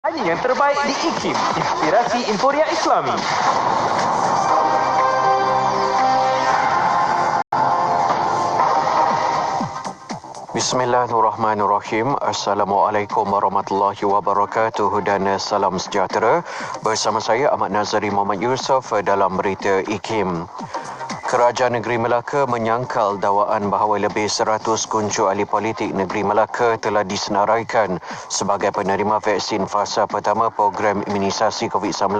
Hanya yang terbaik di IKIM, Inspirasi Inforia Islami. Bismillahirrahmanirrahim. Assalamualaikum warahmatullahi wabarakatuh dan salam sejahtera. Bersama saya Ahmad Nazari Muhammad Yusof dalam berita IKIM. Kerajaan Negeri Melaka menyangkal dakwaan bahawa lebih 100 kuncu ahli politik Negeri Melaka telah disenaraikan sebagai penerima vaksin fasa pertama program imunisasi COVID-19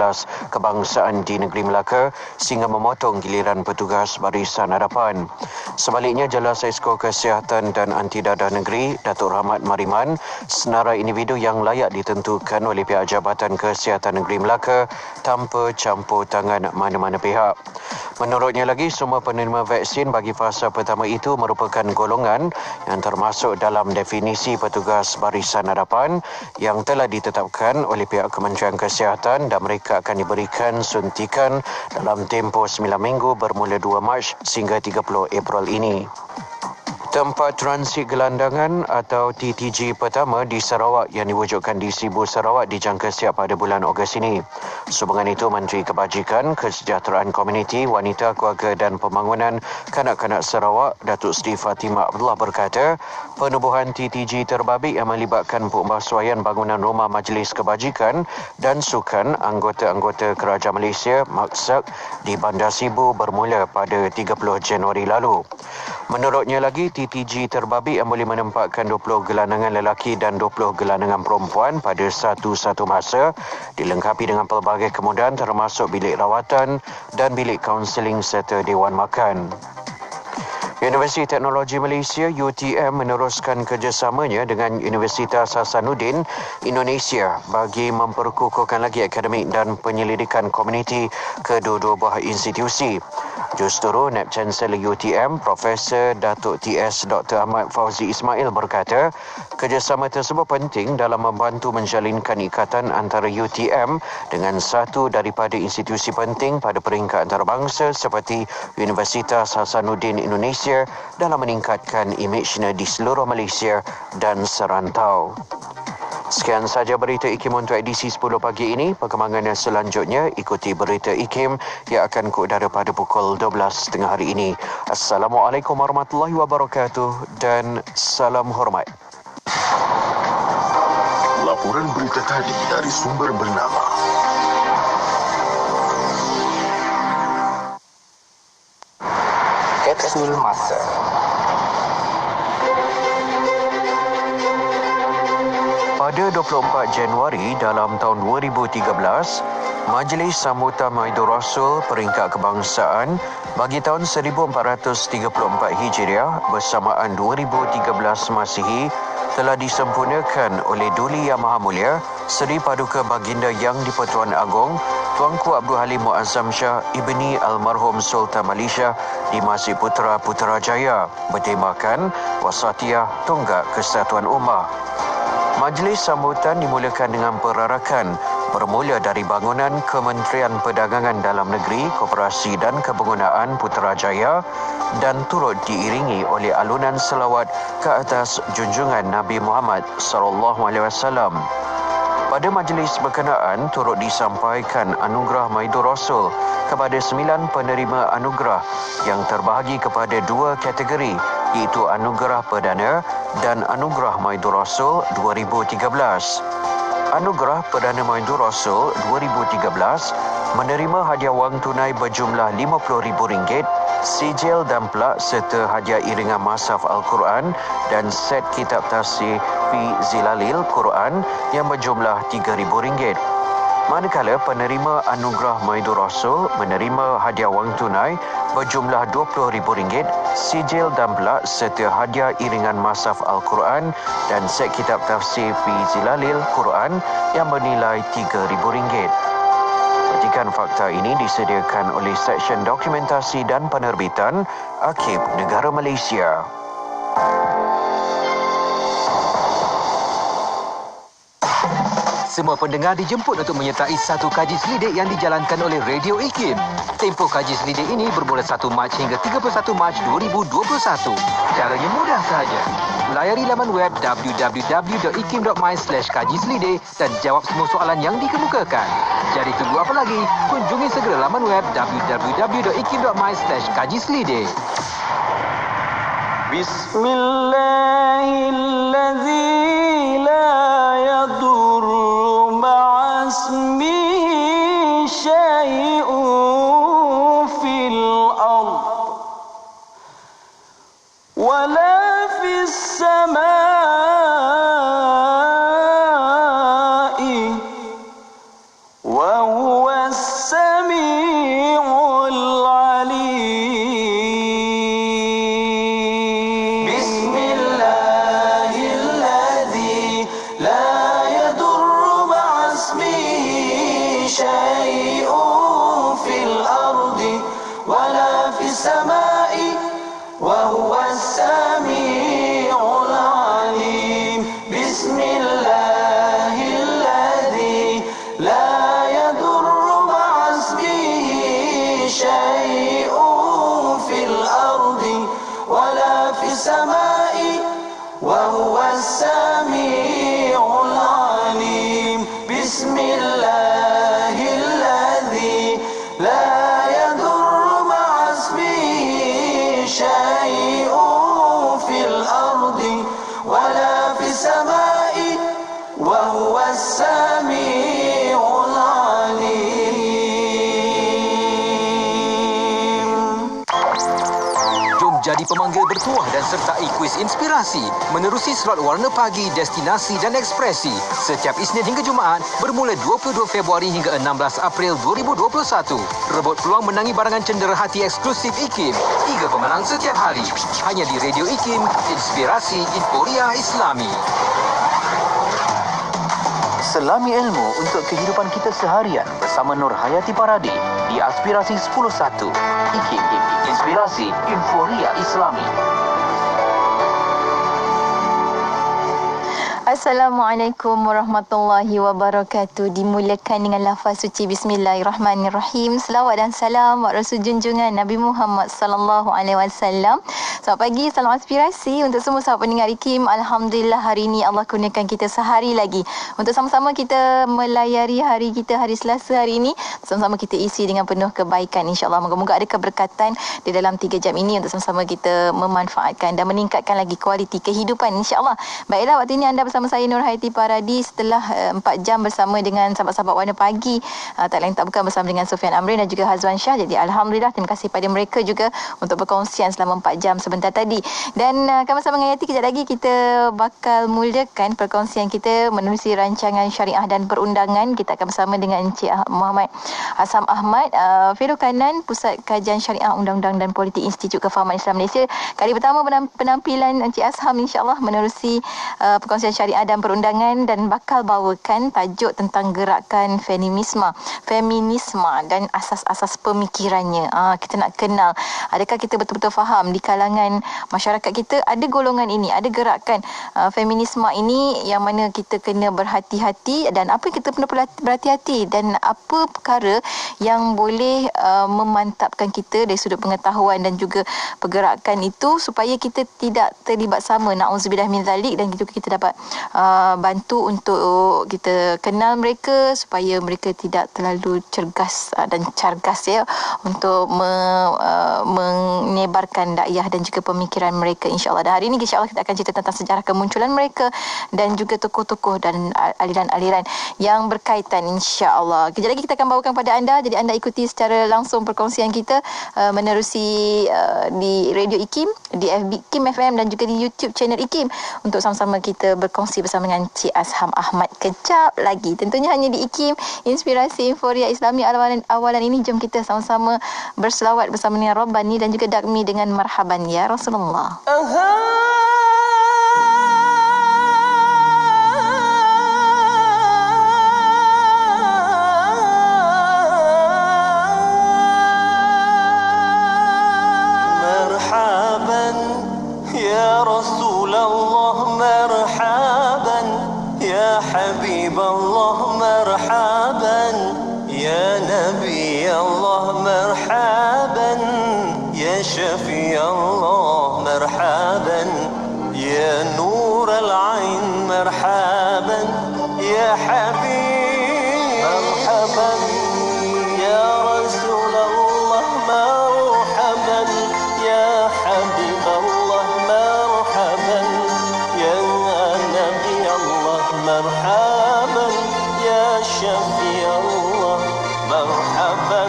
kebangsaan di Negeri Melaka sehingga memotong giliran petugas Barisan Hadapan. Sebaliknya, Jelas Esko Kesihatan dan Anti Dadah Negeri, Datuk Rahmat Mariman, senarai individu yang layak ditentukan oleh pihak Jabatan Kesihatan Negeri Melaka tanpa campur tangan mana-mana pihak. Menurutnya lagi, semua penerima vaksin bagi fasa pertama itu merupakan golongan yang termasuk dalam definisi petugas Barisan Hadapan yang telah ditetapkan oleh pihak Kementerian Kesihatan dan mereka akan diberikan suntikan dalam tempoh 9 minggu bermula 2 Mac sehingga 30 April ini. Tempat transit gelandangan atau TTG pertama di Sarawak yang diwujudkan di Sibu Sarawak dijangka siap pada bulan Ogos ini. Sehubungan itu, Menteri Kebajikan, Kesejahteraan Komuniti, Wanita, Keluarga dan Pembangunan Kanak-Kanak Sarawak, Datuk Seri Fatimah Abdullah berkata, penubuhan TTG terbabit yang melibatkan pembasuhan bangunan rumah Majlis Kebajikan dan sukan anggota-anggota Kerajaan Malaysia Maksak di Bandar Sibu bermula pada 30 Januari lalu. Menurutnya lagi, TTG terbabit yang boleh menempatkan 20 gelandangan lelaki dan 20 gelandangan perempuan pada satu masa dilengkapi dengan pelbagai kemudahan termasuk bilik rawatan dan bilik kaunseling serta dewan makan. Universiti Teknologi Malaysia UTM meneruskan kerjasamanya dengan Universitas Hasanuddin Indonesia bagi memperkukuhkan lagi akademik dan penyelidikan komuniti kedua-dua buah institusi. Justru Naib Chancellor UTM Profesor Datuk TS Dr. Ahmad Fauzi Ismail berkata, kerjasama tersebut penting dalam membantu menjalinkan ikatan antara UTM dengan satu daripada institusi penting pada peringkat antarabangsa seperti Universitas Hasanuddin Indonesia dalam meningkatkan imejnya di seluruh Malaysia dan serantau. Sekian sahaja berita IKIM untuk edisi 10 pagi ini. Perkembangan selanjutnya ikuti berita IKIM yang akan keudara pada pukul 12 tengah hari ini. Assalamualaikum warahmatullahi wabarakatuh dan salam hormat. Laporan berita tadi dari sumber bernama Kapsul Masa. Pada 24 Januari dalam tahun 2013, Majlis Sambutan Maidul Rasul Peringkat Kebangsaan bagi tahun 1434 Hijriah bersamaan 2013 Masihi telah disempurnakan oleh Duli Yang Maha Mulia Seri Paduka Baginda Yang di-Pertuan Agong Tuanku Abdul Halim Muazzam Shah Ibni Almarhum Sultan Malaysia di Masjid Putra Putrajaya bertemakan Wasatiyah Tonggak Kesatuan Ummah. Majlis sambutan dimulakan dengan perarakan bermula dari bangunan Kementerian Perdagangan Dalam Negeri, Koperasi dan Kebangunan Putrajaya dan turut diiringi oleh alunan selawat ke atas junjungan Nabi Muhammad SAW. Pada majlis berkenaan turut disampaikan anugerah Maidul Rasul kepada 9 penerima anugerah yang terbahagi kepada 2 kategori iaitu Anugerah Perdana dan Anugerah Maidul Rasul 2013. Anugerah Perdana Maidul Rasul 2013 menerima hadiah wang tunai berjumlah RM50,000, sijil dan plak serta hadiah iringan Mushaf Al-Quran dan set kitab tafsir Fi Zilalil Quran yang berjumlah RM3,000. Manakala penerima Anugerah Maidul Rasul menerima hadiah wang tunai berjumlah RM20,000, sijil dan plak serta hadiah iringan Mushaf Al-Quran dan set kitab tafsir Fi Zilalil Quran yang bernilai RM3,000. Petikan fakta ini disediakan oleh Seksyen Dokumentasi dan Penerbitan Arkib Negara Malaysia. Semua pendengar dijemput untuk menyertai satu kaji selidik yang dijalankan oleh Radio IKIM. Tempoh kaji selidik ini bermula 1 Mac hingga 31 Mac 2021. Caranya mudah sahaja. Layari laman web www.ikim.my/kaji selidik dan jawab semua soalan yang dikemukakan. Jadi tunggu apa lagi? Kunjungi segera laman web www.ikim.my/kaji selidik. Bismillahilladzi la yadurru ma'asmihi syai'un fil ard wala fis samai wa huwas sami'ul alim. Jadi pemanggil bertuah dan sertai kuis inspirasi menerusi slot warna pagi, destinasi dan ekspresi setiap Isnin hingga Jumaat bermula 22 Februari hingga 16 April 2021. Rebut peluang menangi barangan cendera hati eksklusif IKIM. 3 pemenang setiap hari. Hanya di Radio IKIM, inspirasi Inforia Islami. Selami ilmu untuk kehidupan kita seharian bersama Nur Hayati Paradi di Aspirasi 10.1. IKIM, inspirasi Inforia Islami. Assalamualaikum warahmatullahi wabarakatuh. Dimulakan dengan lafaz suci Bismillahirrahmanirrahim. Selawat dan salam buat Rasul junjungan Nabi Muhammad sallallahu alaihi wasallam. Selamat pagi, salam aspirasi untuk semua sahabat pendengar IKIM. Alhamdulillah hari ini Allah kurniakan kita sehari lagi untuk sama-sama kita melayari hari kita, hari Selasa hari ini. Sama-sama kita isi dengan penuh kebaikan, insya-Allah. Moga-moga ada keberkatan di dalam 3 jam ini untuk sama-sama kita memanfaatkan dan meningkatkan lagi kualiti kehidupan, insya-Allah. Baiklah, waktu ini anda bersama saya Nur Hayati Paradi setelah 4 jam bersama dengan sahabat-sahabat Warna Pagi, tak lain tak bukan bersama dengan Sufian Amrin dan juga Hazwan Shah. Jadi Alhamdulillah, terima kasih pada mereka juga untuk perkongsian selama 4 jam sebentar tadi. Dan akan bersama dengan Yati kejap lagi kita bakal mulakan perkongsian kita menerusi rancangan syariah dan perundangan. Kita akan bersama dengan Encik Muhammad Hassan Ahmad, Fellow Kanan Pusat Kajian Syariah Undang-Undang dan Politik Institut Kefahaman Islam Malaysia. Kali pertama penampilan Encik Asham, insya-Allah menerusi perkongsian syariah dan perundangan dan bakal bawakan tajuk tentang gerakan feminisme dan asas-asas pemikirannya. Kita nak kenal, adakah kita betul-betul faham di kalangan masyarakat kita ada golongan ini, ada gerakan feminisme ini yang mana kita kena berhati-hati, dan apa yang kita perlu berhati-hati dan apa perkara yang boleh memantapkan kita dari sudut pengetahuan dan juga pergerakan itu supaya kita tidak terlibat sama, na'udzubillah min zalik, dan kita dapat bantu untuk kita kenal mereka supaya mereka tidak terlalu cergas dan cargas ya untuk menyebarkan dakwah dan juga pemikiran mereka, insya-Allah. Dan hari ini insya-Allah kita akan cerita tentang sejarah kemunculan mereka dan juga tokoh-tokoh dan aliran-aliran yang berkaitan, insya-Allah. Kejap lagi kita akan bawakan pada anda, jadi anda ikuti secara langsung perkongsian kita menerusi di Radio IKIM, di FB IKIM FM dan juga di YouTube channel IKIM untuk sama-sama kita berkongsi bersama dengan Cik Asham Ahmad kejap lagi. Tentunya hanya di IKIM, Inspirasi Inforia Islami. Awalan ini jom kita sama-sama berselawat bersama dengan Rabbani dan juga Dakmi dengan Marhaban Ya Rasulullah. Marhaban Ya Rasulullah, marhaban Ya Habib Allah, شفيع الله مرحبا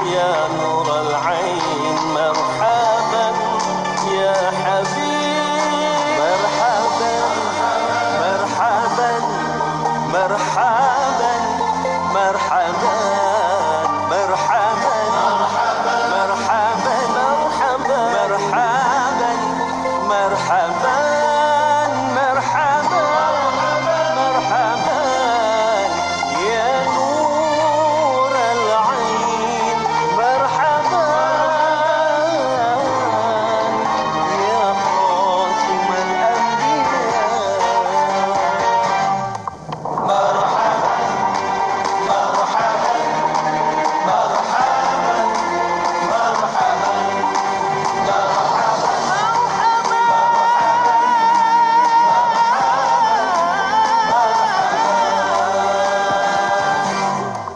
يا نور العين مرحبا يا حبيب مرحبا مرحبا مرحبا مرحبا مرحبا مرحبا مرحبا مرحبا مرحبا مرحبا مرحبا يا نور العين مرحبا يا خاتم الأنبياء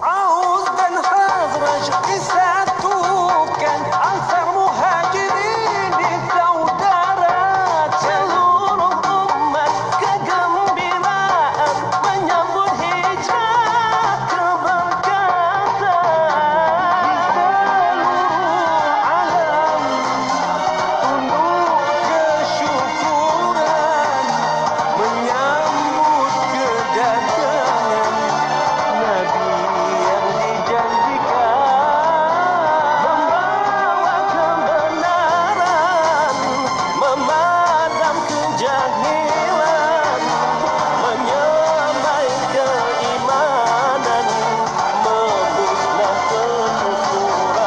عاوز بن خزرج يساتوكن أنصر مهاجرين الثودرات seluruh umat kegembiraan menyambut hijrah keberkatan di seluruh alam tunduk kesyukuran menyambut kedatangan Nabi yang dijanjikan membawa kebenaran, memadam kejahilan, menyamai keimanan, memusnah kekufuran.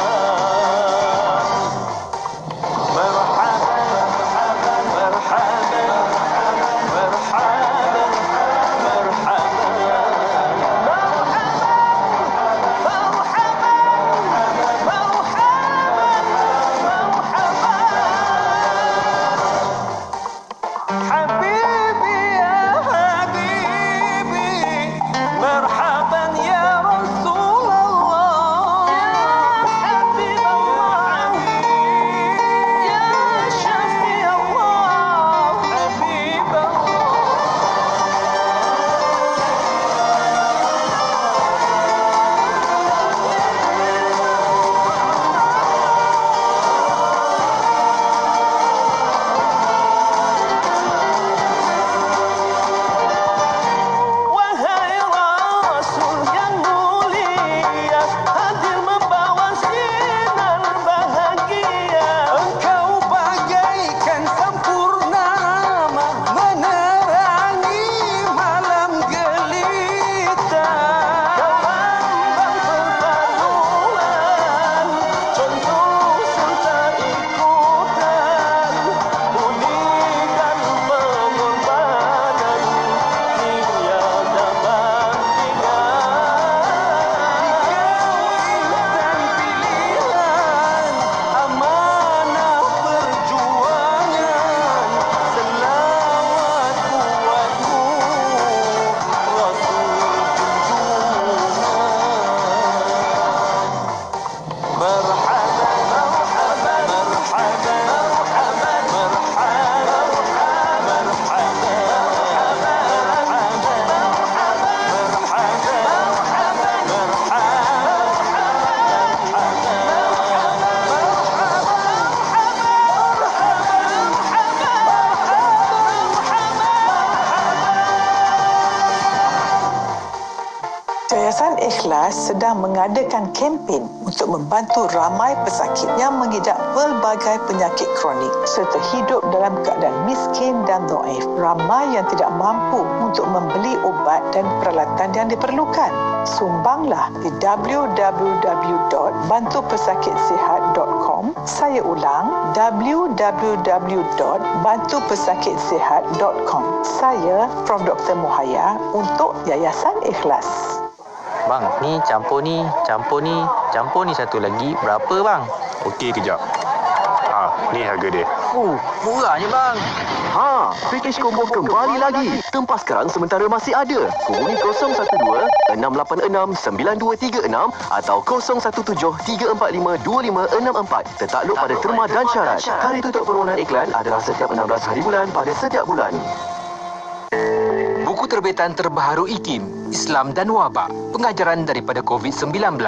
Marhaban, marhaban, marhaban, حبيبي يا حبيبي مرحبا يا رسول الله يا حبيب الله يا شفيع الله حبيب الله Wahai Rasul yang mulia, hadir membawa sinar bahagia. Engkau bagaikan sempurnama, menerangi malam gelita. Kau lambang perpaduan, contoh serta ikutan, budi dan pengorbanan. Tiada bandingan. Insan pilihan, amanah perjuangan, selawat buatmu, Rasul junjungan. Marhaban, marhaban, marhaban, Yayasan Ikhlas sedang mengadakan kempen untuk membantu ramai pesakit yang mengidap pelbagai penyakit kronik serta hidup dalam keadaan miskin dan dhaif. Ramai yang tidak mampu untuk membeli ubat dan peralatan yang diperlukan. Sumbanglah di www.bantupesakitsehat.com. Saya ulang, www.bantupesakitsehat.com. Saya Prof. Dr. Muhaya untuk Yayasan Ikhlas. Bang, ni campur ni satu lagi. Berapa bang? Okey, kejap. Ni harga dia. Murahnya bang. Package combo kembali lagi. Tempah sekarang sementara masih ada. Hubungi 012-686-9236 atau 017-345-2564. Tertakluk pada terma dan syarat. Hari tutup permohonan iklan adalah setiap 16 hari bulan pada setiap bulan. Buku terbitan terbaru IKIM Islam dan Wabak, pengajaran daripada COVID-19.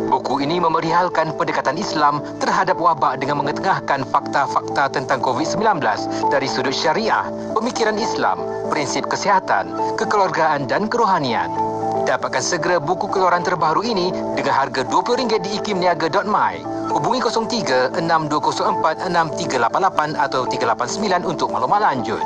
Buku ini memerihalkan pendekatan Islam terhadap wabak dengan mengetengahkan fakta-fakta tentang COVID-19 dari sudut syariah, pemikiran Islam, prinsip kesihatan, kekeluargaan dan kerohanian. Dapatkan segera buku keluaran terbaru ini dengan harga RM20 di ikimniaga.my. Hubungi 03 6204 6388 atau 389 untuk maklumat lanjut.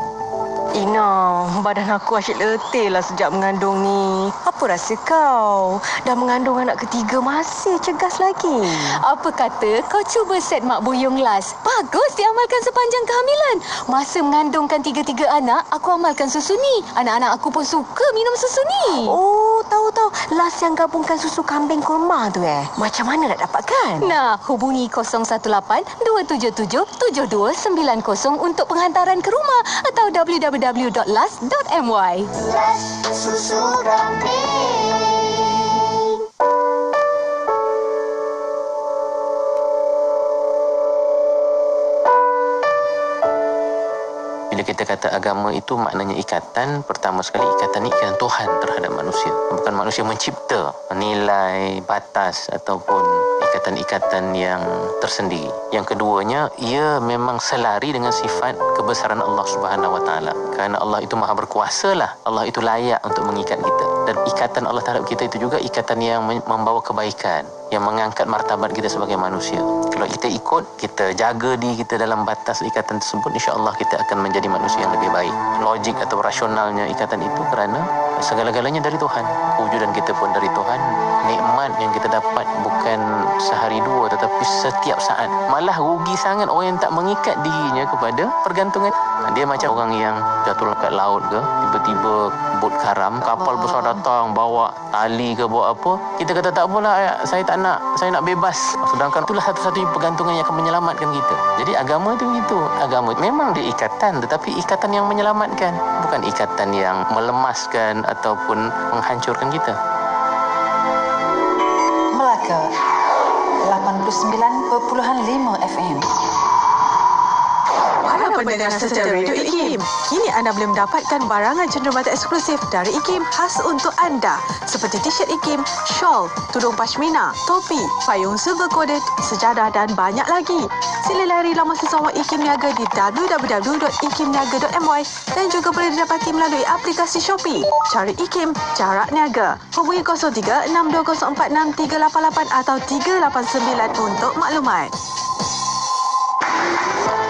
Ina, badan aku asyik letih lah sejak mengandung ni. Apa rasa kau? Dah mengandung anak ketiga masih cegas lagi. Apa kata kau cuba set Mak Buyung Las. Bagus diamalkan sepanjang kehamilan. Masa mengandungkan 3 anak, aku amalkan susu ni. Anak-anak aku pun suka minum susu ni. Oh, tahu-tahu. Las yang gabungkan susu kambing kurma tu Macam mana nak dapatkan? Nah, hubungi 018-277-7290 untuk penghantaran ke rumah atau www.las.my. Las susu kambing. Bila kita kata agama itu maknanya ikatan, pertama sekali ikatan ni ikatan Tuhan terhadap manusia. Bukan manusia mencipta nilai, batas ataupun ikatan-ikatan yang tersendiri. Yang keduanya, ia memang selari dengan sifat kebesaran Allah Subhanahu Wa Taala. Kerana Allah itu maha berkuasa lah. Allah itu layak untuk mengikat kita. Dan ikatan Allah terhadap kita itu juga ikatan yang membawa kebaikan, yang mengangkat martabat kita sebagai manusia. Kalau kita ikut, kita jaga diri kita dalam batas ikatan tersebut, insya-Allah kita akan menjadi manusia yang lebih baik. Logik atau rasionalnya ikatan itu kerana segala-galanya dari Tuhan. Wujudan kita pun dari Tuhan. Nikmat yang kita dapat bukan sehari dua tetapi setiap saat. Malah rugi sangat orang yang tak mengikat dirinya kepada pergantungan. Dia macam orang yang jatuh kat laut ke, tiba-tiba bot karam, kapal besar datang bawa tali ke bawa apa, kita kata tak apalah, saya nak bebas. Sedangkan itulah satu-satunya pergantungan yang akan menyelamatkan kita. Jadi agama itu begitu. Agama memang dia ikatan, tetapi ikatan yang menyelamatkan, bukan ikatan yang melemaskan ataupun menghancurkan kita. Melaka 89.5 FM. Para pendengar setia Radio IKIM, kini anda boleh mendapatkan barangan cenderamata eksklusif dari IKIM khas untuk anda seperti t-shirt IKIM, shawl, tudung pashmina, topi, payung silver coded, sejadah dan banyak lagi. Sila layari laman sesama IKIM Niaga di www.ikimniaga.my dan juga boleh didapati melalui aplikasi Shopee. Cari IKIM, jarak niaga. Hubungi 03 6204 6388 atau 389 untuk maklumat.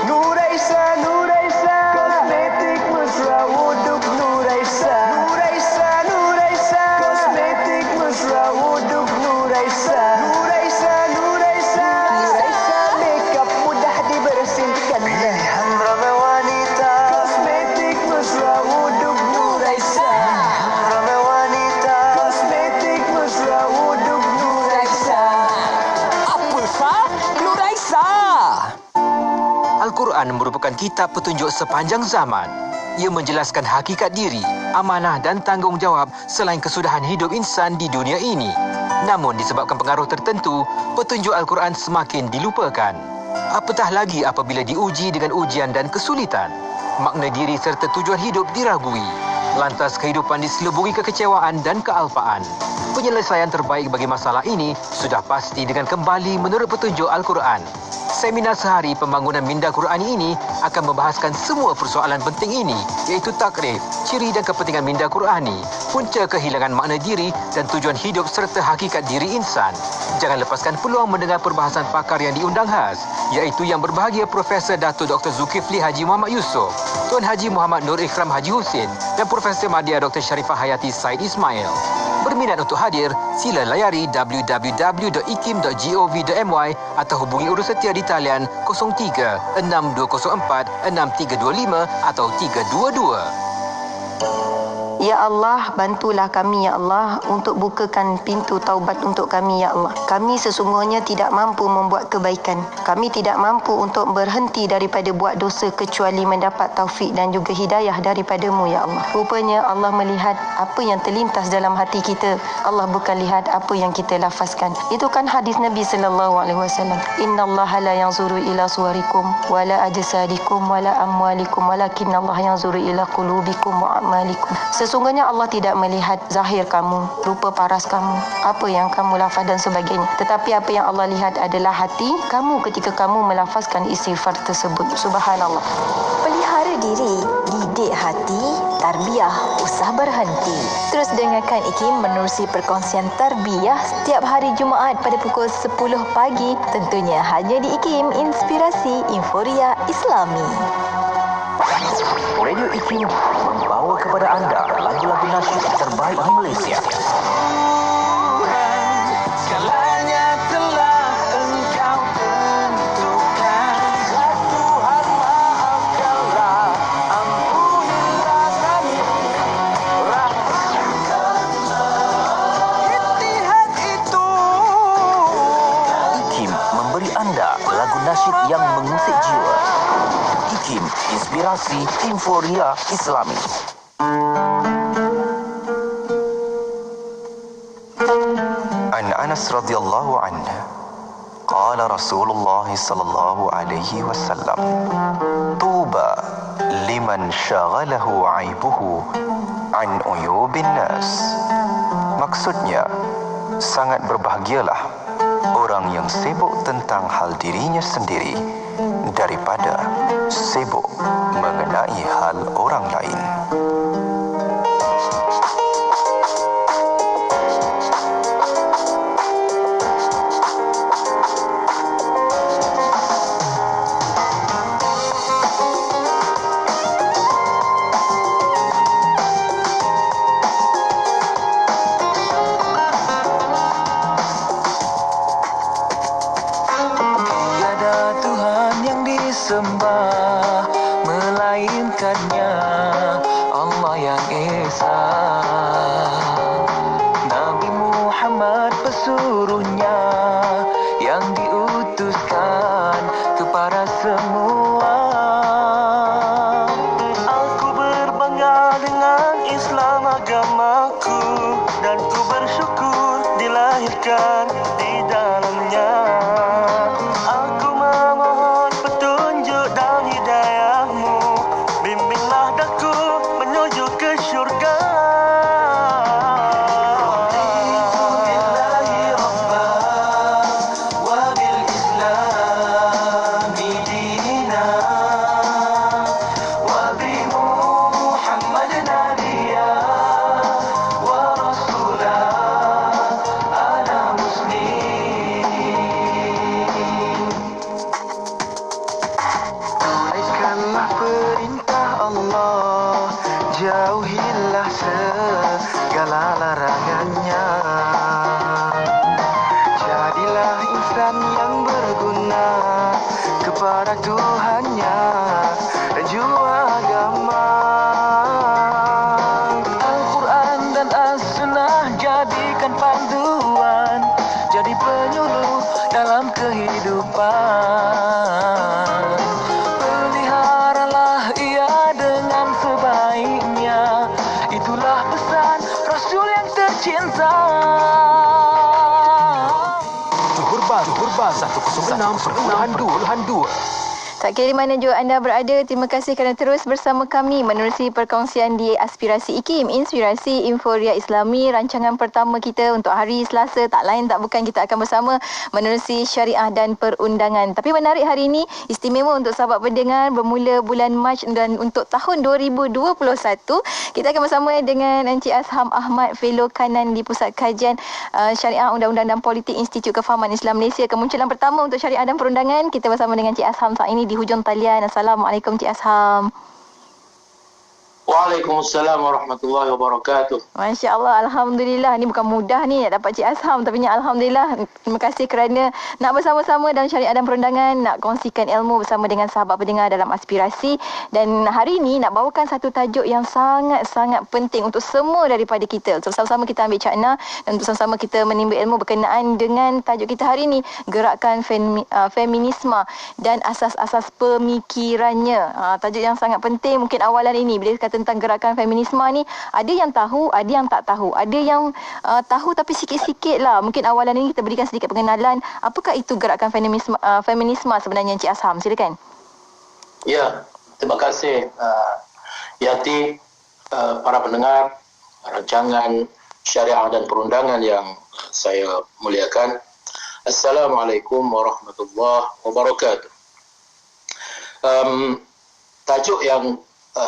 Nuraisa, Nuraisa, kosmetik mesra wuduk Nuraisa. Nuraisa, Nuraisa, kosmetik mesra wuduk Nuraisa. Nuraisa, Nuraisa, Nuraisa, makeup mudah dibersihkan. Pilihan ramai wanita, kosmetik mesra wuduk Nuraisa. Ramai wanita, kosmetik mesra wuduk Nuraisa. Apa sah? Nuraisa. Al-Quran merupakan kitab petunjuk sepanjang zaman. Ia menjelaskan hakikat diri, amanah dan tanggungjawab selain kesudahan hidup insan di dunia ini. Namun disebabkan pengaruh tertentu, petunjuk Al-Quran semakin dilupakan. Apatah lagi apabila diuji dengan ujian dan kesulitan. Makna diri serta tujuan hidup diragui. Lantas kehidupan diselubungi kekecewaan dan kealpaan. Penyelesaian terbaik bagi masalah ini sudah pasti dengan kembali menurut petunjuk Al-Quran. Seminar sehari pembangunan minda Qurani ini akan membahaskan semua persoalan penting ini, iaitu takrif, ciri dan kepentingan minda Qurani, punca kehilangan makna diri dan tujuan hidup serta hakikat diri insan. Jangan lepaskan peluang mendengar perbahasan pakar yang diundang khas, iaitu yang berbahagia Profesor Datuk Dr. Zulkifli Haji Muhammad Yusof, Tuan Haji Muhammad Nur Ikram Haji Husin dan Profesor Madya Dr. Sharifah Hayati Said Ismail. Berminat untuk hadir, sila layari www.ikim.gov.my atau hubungi urus setia di talian 03 6204 6325 atau 322. Ya Allah, bantulah kami Ya Allah untuk bukakan pintu taubat untuk kami Ya Allah. Kami sesungguhnya tidak mampu membuat kebaikan. Kami tidak mampu untuk berhenti daripada buat dosa kecuali mendapat taufik dan juga hidayah daripada-Mu Ya Allah. Rupanya Allah melihat apa yang terlintas dalam hati kita. Allah bukan lihat apa yang kita lafazkan. Itu kan hadis Nabi sallallahu alaihi wasallam. Innallaha la yanzuru ila suwarikum wala ajsadikum wala amwalikum walakinnallaha yanzuru ila qulubikum wa a'malikum. Sesungguhnya Allah tidak melihat zahir kamu, rupa paras kamu, apa yang kamu lafaz dan sebagainya. Tetapi apa yang Allah lihat adalah hati kamu ketika kamu melafazkan istighfar tersebut. Subhanallah. Pelihara diri, didik hati, tarbiyah usah berhenti. Terus dengarkan IKIM menerusi perkongsian tarbiyah setiap hari Jumaat pada pukul 10 pagi. Tentunya hanya di IKIM Inspirasi Inforia Islami. Radio IKIM membawa kepada anda lagu-lagu nasyid terbaik di Malaysia. Segalanya telah engkau tentukan. Ya Tuhan, maafkanlah, ampunilah kami, rahmatkanlah ijtihad itu. IKIM memberi anda lagu nasyid yang mengusik jiwa. IKIM Inspirasi Inforia Islami. An Anas radhiyallahu anhu qala Rasulullah sallallahu alaihi wasallam tuba liman syaghalahu aibuhu an uyubin nas. Maksudnya, sangat berbahagialah orang yang sibuk tentang hal dirinya sendiri daripada sibuk mengenai hal orang lain. Sembah melainkannya Allah yang Esa. Nabi Muhammad pesuruhnya yang diutuskan kepada semua. Aku berbangga dengan Islam agamaku dan ku bersyukur dilahirkan di dalamnya. Aku memohon petunjuk dan hidayahmu, bimbinglah daku menuju ke syurga. Jauhilah segala larangannya. Jadilah insan yang berguna kepada Tuhannya dan jua agama. Al-Quran dan As-Sunnah jadikan panduan, jadi penyuluh dalam kehidupan. Peliharalah ia dengan sebaiknya, itulah pesan Rasul yang tercinta. Johor Bahru 106.2. Tak kira di mana juga anda berada, terima kasih kerana terus bersama kami menerusi perkongsian di Aspirasi IKIM, Inspirasi Inforia Islami. Rancangan pertama kita untuk hari Selasa, tak lain tak bukan kita akan bersama menerusi syariah dan perundangan. Tapi menarik hari ini, istimewa untuk sahabat pendengar, bermula bulan Mac dan untuk tahun 2021, kita akan bersama dengan Encik Asham Ahmad, Fellow Kanan di Pusat Kajian Syariah, Undang-Undang dan Politik Institut Kefahaman Islam Malaysia. Kemunculan pertama untuk syariah dan perundangan, kita bersama dengan Encik Asham saat ini di hujung talian. Assalamualaikum Cik Asham. Waalaikumsalam warahmatullahi wabarakatuh. Masya Allah, Alhamdulillah. Ni bukan mudah ni nak dapat Cik Asham, tapi Alhamdulillah. Terima kasih kerana nak bersama-sama dalam syariah dan perundangan, nak kongsikan ilmu bersama dengan sahabat pendengar dalam aspirasi. Dan hari ini nak bawakan satu tajuk yang sangat-sangat penting untuk semua daripada kita. Untuk sama-sama kita ambil cakna dan untuk sama-sama kita menimba ilmu berkenaan dengan tajuk kita hari ini, gerakan feminisme dan asas-asas pemikirannya. Tajuk yang sangat penting. Mungkin awalan ini bila kata tentang gerakan feminisme ni, ada yang tahu, ada yang tak tahu. Ada yang tahu tapi sikit-sikit lah. Mungkin awalan ini kita berikan sedikit pengenalan. Apakah itu gerakan feminisme sebenarnya, Encik Asham? Silakan. Ya, terima kasih Yati. para pendengar rancangan syariah dan perundangan yang saya muliakan. Assalamualaikum warahmatullahi wabarakatuh. Tajuk yang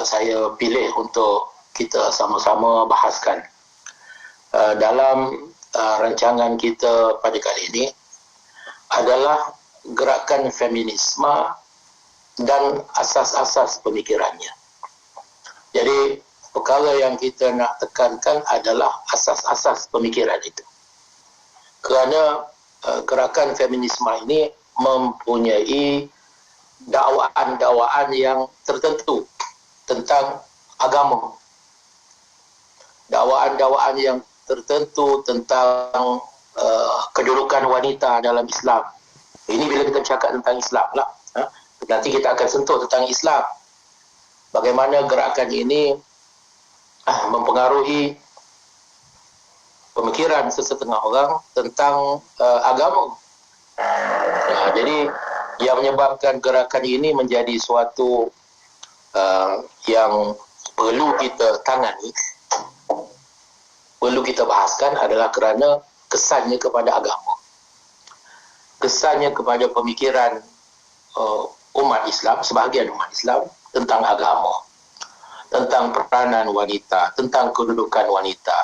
saya pilih untuk kita sama-sama bahaskan dalam rancangan kita pada kali ini adalah gerakan feminisme dan asas-asas pemikirannya. Jadi perkara yang kita nak tekankan adalah asas-asas pemikiran itu. Kerana gerakan feminisme ini mempunyai dakwaan-dakwaan yang tertentu tentang agama. Dakwaan-dakwaan yang tertentu tentang kedudukan wanita dalam Islam. Ini bila kita bercakap tentang Islam lah. Nanti kita akan sentuh tentang Islam. Bagaimana gerakan ini mempengaruhi pemikiran sesetengah orang tentang agama. Jadi yang menyebabkan gerakan ini menjadi suatu yang perlu kita tangani, perlu kita bahaskan adalah kerana kesannya kepada agama, kesannya kepada pemikiran umat Islam, sebahagian umat Islam tentang agama, tentang peranan wanita, tentang kedudukan wanita,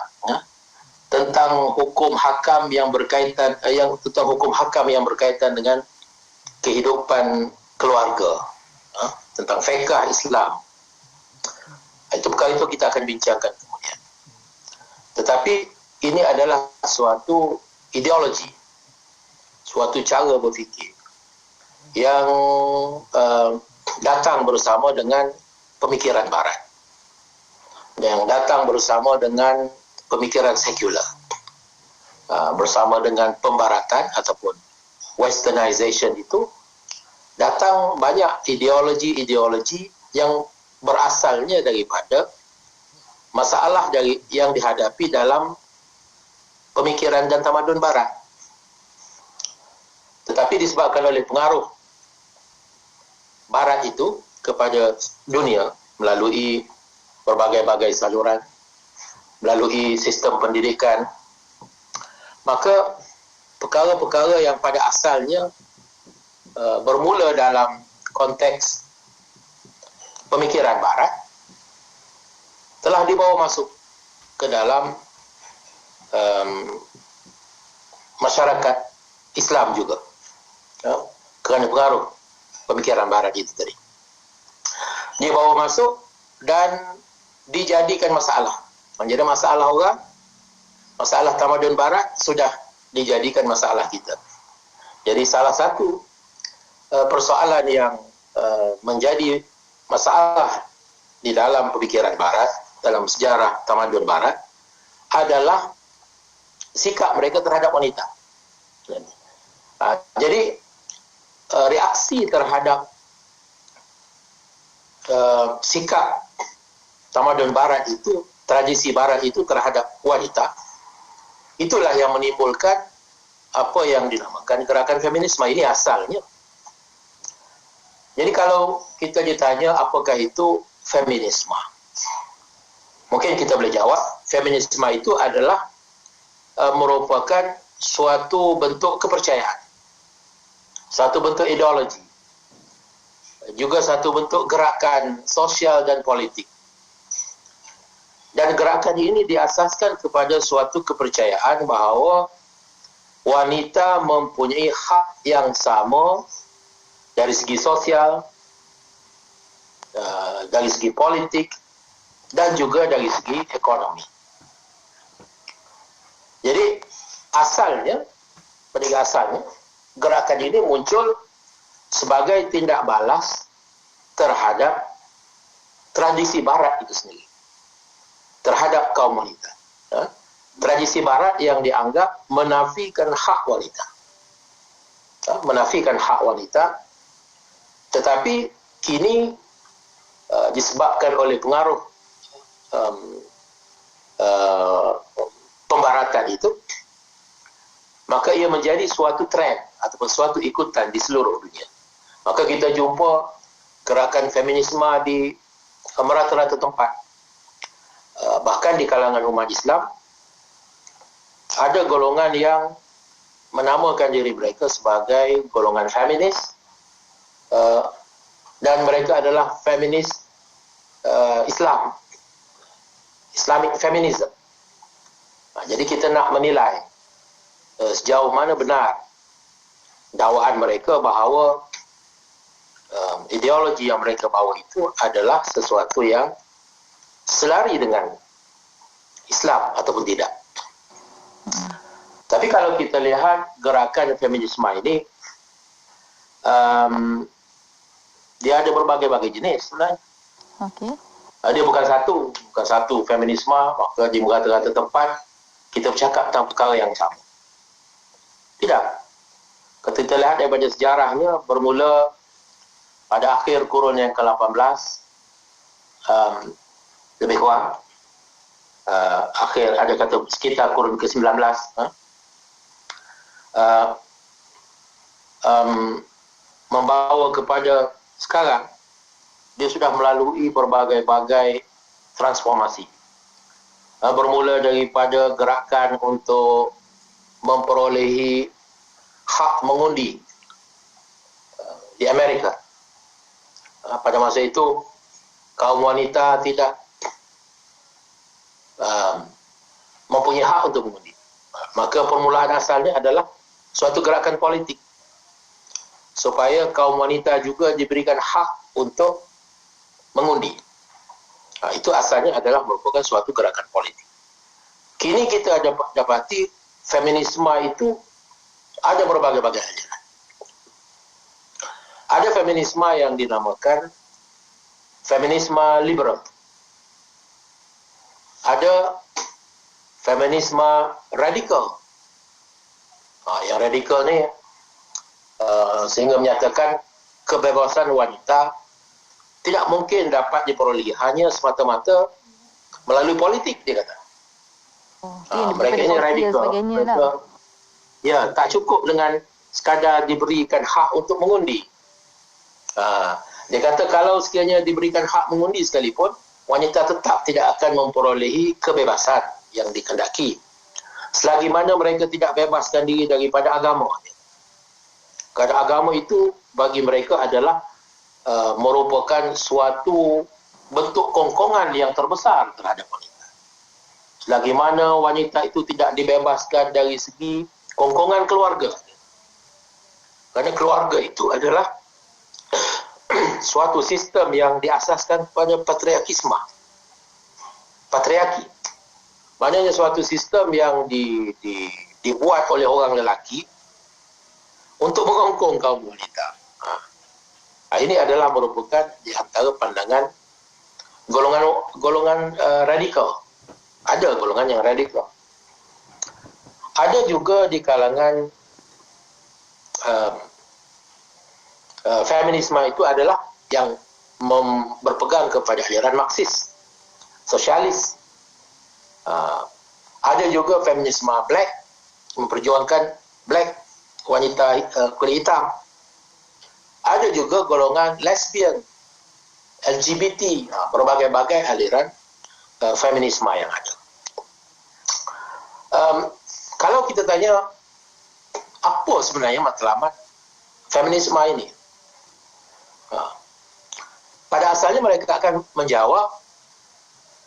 tentang hukum hakam yang berkaitan dengan kehidupan keluarga, tentang fiqh Islam. Itu perkara itu kita akan bincangkan kemudian. Tetapi ini adalah suatu ideologi, suatu cara berfikir yang datang bersama dengan pemikiran Barat, yang datang bersama dengan pemikiran sekular, bersama dengan pembaratan ataupun westernization. Itu datang banyak ideologi-ideologi yang berasalnya daripada masalah yang dihadapi dalam pemikiran dan tamadun Barat, tetapi disebabkan oleh pengaruh Barat itu kepada dunia melalui berbagai-bagai saluran, melalui sistem pendidikan, maka perkara-perkara yang pada asalnya bermula dalam konteks pemikiran Barat telah dibawa masuk ke dalam masyarakat Islam juga, kerana pengaruh pemikiran Barat itu tadi. Dibawa masuk dan dijadikan masalah. Menjadi masalah orang, masalah tamadun Barat sudah dijadikan masalah kita. Jadi salah satu persoalan yang menjadi masalah di dalam pemikiran Barat, dalam sejarah tamadun Barat, adalah sikap mereka terhadap wanita. Jadi reaksi terhadap sikap tamadun Barat itu, tradisi Barat itu terhadap wanita, itulah yang menimbulkan apa yang dinamakan gerakan feminisme ini asalnya. Jadi kalau kita ditanya apakah itu feminisme, mungkin kita boleh jawab, feminisme itu adalah merupakan suatu bentuk kepercayaan, satu bentuk ideologi, juga satu bentuk gerakan sosial dan politik. Dan gerakan ini diasaskan kepada suatu kepercayaan bahawa wanita mempunyai hak yang sama dari segi sosial, dari segi politik, dan juga dari segi ekonomi. Jadi asalnya, pada asalnya, gerakan ini muncul sebagai tindak balas terhadap tradisi Barat itu sendiri, terhadap kaum wanita. Tradisi Barat yang dianggap menafikan hak wanita, menafikan hak wanita, tetapi kini disebabkan oleh pengaruh pembaratan itu, maka ia menjadi suatu trend ataupun suatu ikutan di seluruh dunia. Maka kita jumpa gerakan feminisme di merata-rata tempat. Bahkan di kalangan umat Islam, ada golongan yang menamakan diri mereka sebagai golongan feminis, dan mereka adalah feminis Islam, Islamic feminism. Jadi kita nak menilai sejauh mana benar dakwaan mereka bahawa ideologi yang mereka bawa itu adalah sesuatu yang selari dengan Islam ataupun tidak. Tapi kalau kita lihat gerakan feminisme ini, dia ada berbagai-bagai jenis sebenarnya. Okey. Dia bukan satu feminisme, maka di rata-rata tempat kita bercakap tentang perkara yang sama. Tidak. Kalau kita lihat daripada sejarahnya, bermula pada akhir kurun yang ke-18, lebih kurang, akhir ada kata sekitar kurun ke-19, membawa kepada sekarang, dia sudah melalui berbagai-bagai transformasi. Bermula daripada gerakan untuk memperolehi hak mengundi di Amerika. Pada masa itu, kaum wanita tidak mempunyai hak untuk mengundi. Maka permulaan asalnya adalah suatu gerakan politik, supaya kaum wanita juga diberikan hak untuk mengundi. Itu asalnya adalah merupakan suatu gerakan politik. Kini kita dapati feminisme itu ada berbagai-bagai aliran. Ada feminisme yang dinamakan feminisme liberal. Ada feminisme radikal. Yang radikal ni sehingga menyatakan kebebasan wanita tidak mungkin dapat diperolehi hanya semata-mata melalui politik, dia kata. Mereka ini radikal. Mereka, tak cukup dengan sekadar diberikan hak untuk mengundi. Dia kata kalau sekiranya diberikan hak mengundi sekalipun, wanita tetap tidak akan memperolehi kebebasan yang dikehendaki, selagi mana mereka tidak bebaskan diri daripada agama. Kerana agama itu bagi mereka adalah merupakan suatu bentuk kongkongan yang terbesar terhadap wanita. Selagi mana wanita itu tidak dibebaskan dari segi kongkongan keluarga. Kerana keluarga itu adalah suatu sistem yang diasaskan pada patriarkisme. Patriarki. Maknanya suatu sistem yang dibuat oleh orang lelaki untuk mengongkong kaum wanita. Ini adalah merupakan di antara pandangan golongan radikal. Ada golongan yang radikal. Ada juga di kalangan feminisme itu adalah yang berpegang kepada aliran Marxis, sosialis. Ada juga feminisme black, memperjuangkan black, wanita kulit hitam. Ada juga golongan lesbian, LGBT, berbagai-bagai aliran feminisme yang ada. Kalau kita tanya apa sebenarnya matlamat feminisme ini, pada asalnya mereka akan menjawab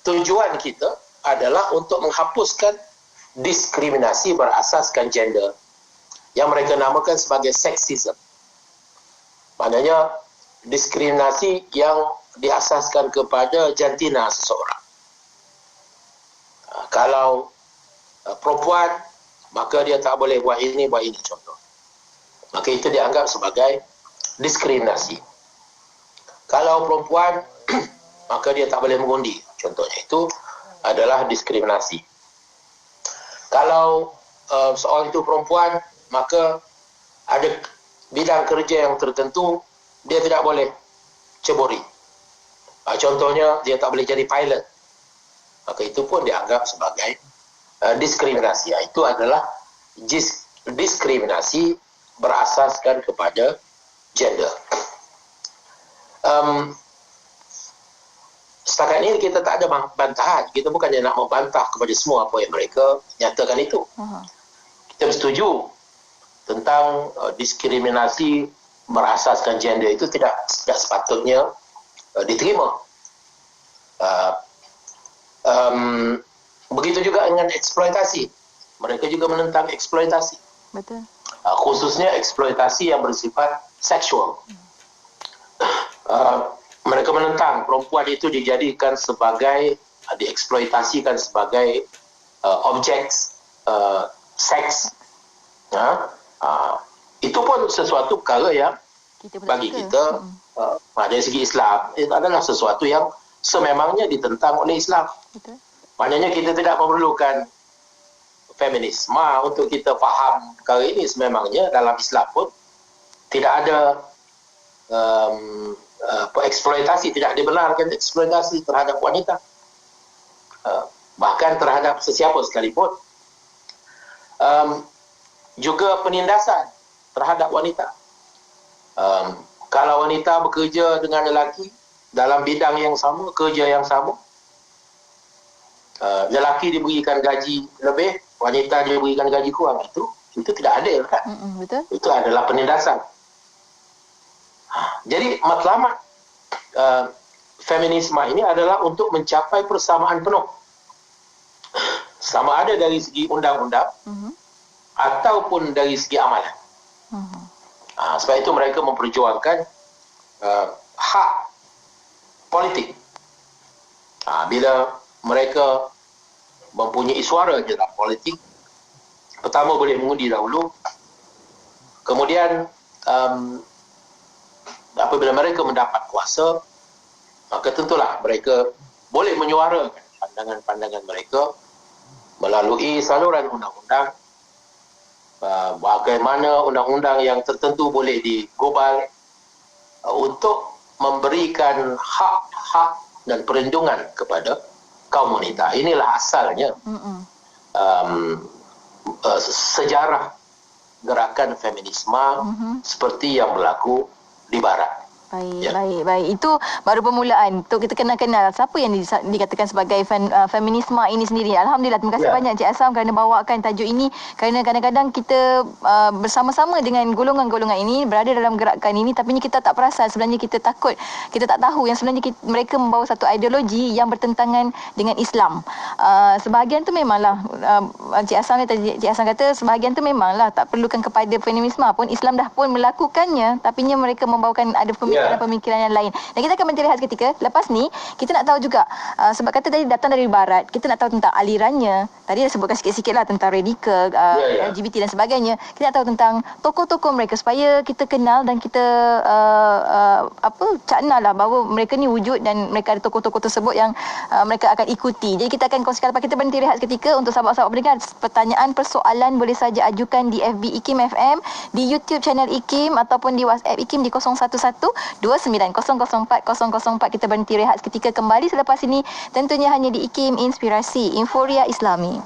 tujuan kita adalah untuk menghapuskan diskriminasi berasaskan gender yang mereka namakan sebagai sexism. Maknanya diskriminasi yang diasaskan kepada jantina seseorang. Kalau perempuan, maka dia tak boleh buat ini contoh. Maka itu dianggap sebagai diskriminasi. Kalau perempuan, maka dia tak boleh mengundi. Contohnya itu adalah diskriminasi. Kalau seorang itu perempuan, maka ada bidang kerja yang tertentu dia tidak boleh ceburi. Contohnya dia tak boleh jadi pilot. Maka itu pun dianggap sebagai diskriminasi. Itu adalah diskriminasi berasaskan setakat ini kita tak ada bantahan. Kita bukannya nak membantah kepada semua apa yang mereka nyatakan itu. Kita bersetuju tentang diskriminasi berasaskan gender itu tidak sepatutnya diterima. Begitu juga dengan eksploitasi. Mereka juga menentang eksploitasi. Betul. Khususnya eksploitasi yang bersifat seksual. Mereka menentang perempuan itu dijadikan sebagai, dieksploitasikan sebagai objek seks. Itu pun sesuatu perkara yang bagi kita dari segi Islam itu adalah sesuatu yang sememangnya ditentang oleh Islam. Betul. Maknanya kita tidak memerlukan feminisme untuk kita faham perkara ini. Sememangnya dalam Islam pun tidak ada eksploitasi, tidak dibenarkan eksploitasi terhadap wanita, bahkan terhadap sesiapa sekalipun. Juga penindasan terhadap wanita. Kalau wanita bekerja dengan lelaki dalam bidang yang sama, kerja yang sama, lelaki diberikan gaji lebih, wanita diberikan gaji kurang, itu tidak adil kan? Betul. Itu adalah penindasan. Jadi matlamat feminisme ini adalah untuk mencapai persamaan penuh, sama ada dari segi undang-undang ataupun dari segi amalan. Sebab itu mereka memperjuangkan hak politik. Bila mereka mempunyai suara dalam politik, pertama boleh mengundi dahulu, kemudian apabila mereka mendapat kuasa, maka tentulah mereka boleh menyuarakan pandangan-pandangan mereka melalui saluran undang-undang. Bagaimana undang-undang yang tertentu boleh digubal untuk memberikan hak-hak dan perlindungan kepada kaum wanita. Inilah asalnya sejarah gerakan feminisme seperti yang berlaku di Barat. Baik. Itu baru permulaan untuk kita kenal siapa yang dikatakan sebagai feminisme ini sendiri. Alhamdulillah, terima kasih banyak Cik Asam kerana bawakan tajuk ini, kerana kadang-kadang kita bersama-sama dengan golongan-golongan ini berada dalam gerakan ini, tapi kita tak perasan sebenarnya, kita takut, kita tak tahu yang sebenarnya mereka membawa satu ideologi yang bertentangan dengan Islam. Sebahagian tu memanglah Cik Asam kata sebahagian tu memanglah tak perlukan kepada feminisme pun, Islam dah pun melakukannya, tapi mereka membawakan ada pemikiran yang lain. Dan kita akan melihat ketika lepas ni kita nak tahu juga sebab kata tadi datang dari Barat, kita nak tahu tentang alirannya. Tadi dah sebutkan sikit-sikit lah tentang radikal, LGBT dan sebagainya. Kita nak tahu tentang tokoh-tokoh mereka supaya kita kenal dan kita cakna lah bahawa mereka ni wujud dan mereka ada tokoh-tokoh tersebut yang mereka akan ikuti. Jadi kita akan kongsikan lepas kita berhenti rehat seketika. Untuk sahabat-sahabat pendengar, pertanyaan, persoalan boleh saja ajukan di FB IKIM FM, di YouTube channel IKIM ataupun di WhatsApp IKIM di 011-2904-004. Kita berhenti rehat seketika, kembali selepas ini, tentunya hanya di IKIM Inspirasi Inforia Islami.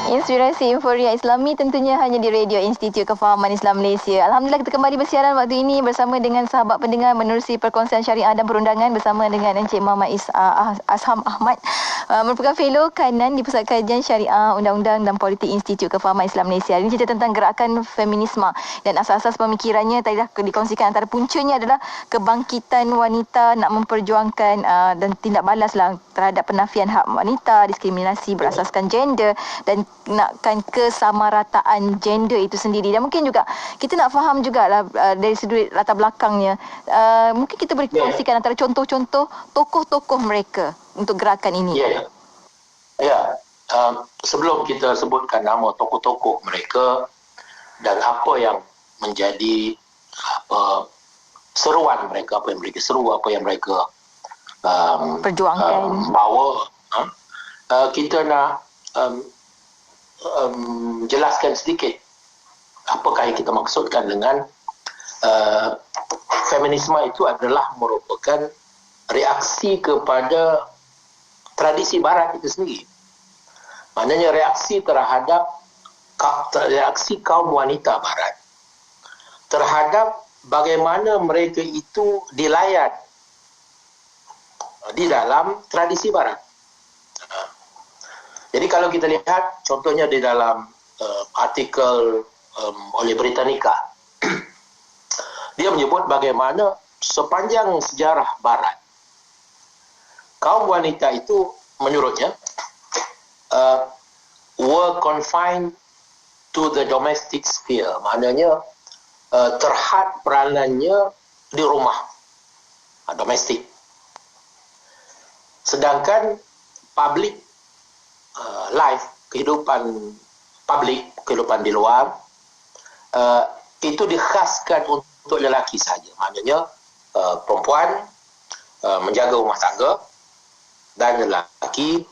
Inspirasi Euforia Islami tentunya hanya di Radio Institut Kefahaman Islam Malaysia. Alhamdulillah kita kembali bersiaran waktu ini bersama dengan sahabat pendengar menerusi perkongsian syariah dan perundangan bersama dengan Encik Muhammad Asham Ahmad, merupakan fellow kanan di Pusat Kajian Syariah, Undang-Undang dan Politik Institut Kefahaman Islam Malaysia. Ini cerita tentang gerakan feminisme dan asas-asas pemikirannya tadi dah dikongsikan. Antara puncanya adalah kebangkitan wanita nak memperjuangkan dan tindak balaslah terhadap penafian hak wanita, diskriminasi berasaskan gender dan nakkan kesamarataan gender itu sendiri. Dan mungkin juga kita nak faham jugalah dari sudut latar belakangnya. Mungkin kita boleh kongsikan antara contoh-contoh tokoh-tokoh mereka untuk gerakan ini. Sebelum kita sebutkan nama tokoh-tokoh mereka dan apa yang menjadi seruan mereka, apa yang mereka seru, apa yang mereka perjuangkan, bawa, kita nak jelaskan sedikit apakah yang kita maksudkan dengan feminisme. Itu adalah merupakan reaksi kepada tradisi barat itu sendiri. Maknanya reaksi terhadap reaksi kaum wanita barat terhadap bagaimana mereka itu dilayan di dalam tradisi barat. Jadi kalau kita lihat contohnya di dalam artikel oleh Britannica, dia menyebut bagaimana sepanjang sejarah barat kaum wanita itu menurutnya were confined to the domestic sphere, maknanya terhad peranannya di rumah, domestik. Sedangkan public life, kehidupan publik, kehidupan di luar, itu dikhaskan untuk lelaki saja. Maknanya perempuan menjaga rumah tangga dan lelaki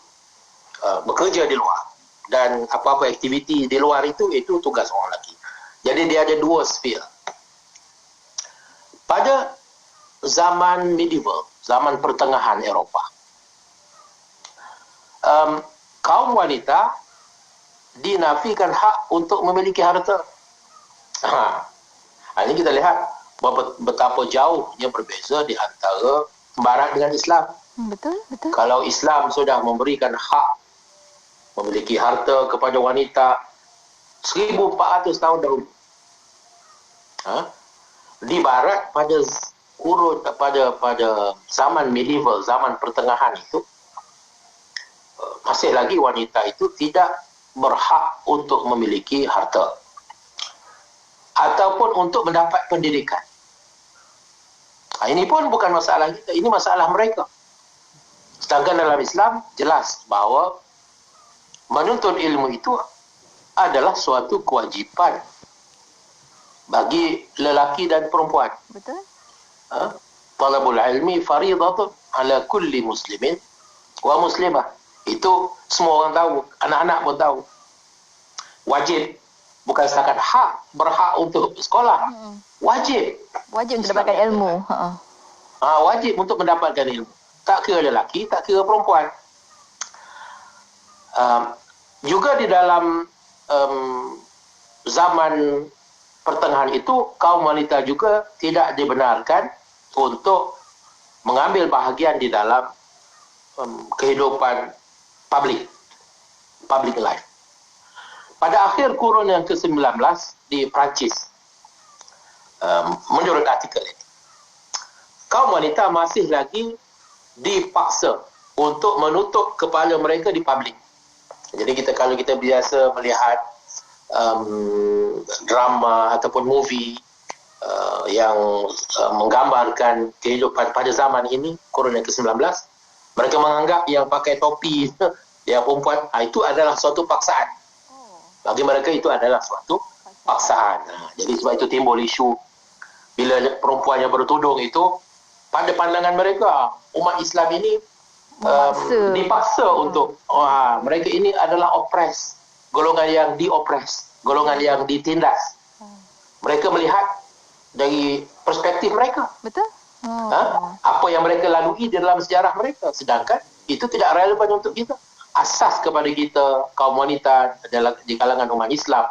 bekerja di luar. Dan apa-apa aktiviti di luar itu tugas orang lelaki. Jadi dia ada dua sphere. Pada zaman medieval, zaman pertengahan Eropah, kaum wanita dinafikan hak untuk memiliki harta. Ini kita lihat betapa jauhnya berbeza di antara Barat dengan Islam. Betul. Kalau Islam sudah memberikan hak memiliki harta kepada wanita 1400 tahun dahulu. Di Barat pada zaman medieval, zaman pertengahan itu, masih lagi wanita itu tidak berhak untuk memiliki harta ataupun untuk mendapat pendidikan. Ini pun bukan masalah kita, ini masalah mereka. Sedangkan dalam Islam jelas bahawa menuntut ilmu itu adalah suatu kewajipan bagi lelaki dan perempuan. Betul. Talabul ilmi faridatun ala kulli muslimin wa muslimah. Itu semua orang tahu, anak-anak pun tahu. Wajib, bukan setakat hak, berhak untuk sekolah. Wajib untuk mendapatkan ilmu. Wajib untuk mendapatkan ilmu. Tak kira lelaki, tak kira perempuan. Juga di dalam zaman pertengahan itu, kaum wanita juga tidak dibenarkan untuk mengambil bahagian di dalam kehidupan public life. Pada akhir kurun yang ke-19 di Perancis, menurut artikel ini, kaum wanita masih lagi dipaksa untuk menutup kepala mereka di publik. Jadi kalau kita biasa melihat drama ataupun movie yang menggambarkan kehidupan pada zaman ini, kurun yang ke-19, mereka menganggap yang pakai topi, yang perempuan, itu adalah suatu paksaan. Bagi mereka itu adalah suatu paksaan. Jadi sebab itu timbul isu bila perempuan yang bertudung itu, pada pandangan mereka, umat Islam ini dipaksa untuk mereka ini adalah oppress, golongan yang dioppress, golongan yang ditindas. Mereka melihat dari perspektif mereka. Betul. Apa yang mereka lalui di dalam sejarah mereka, sedangkan itu tidak relevan untuk kita. asas kepada kita kaum wanita dalam di kalangan umat Islam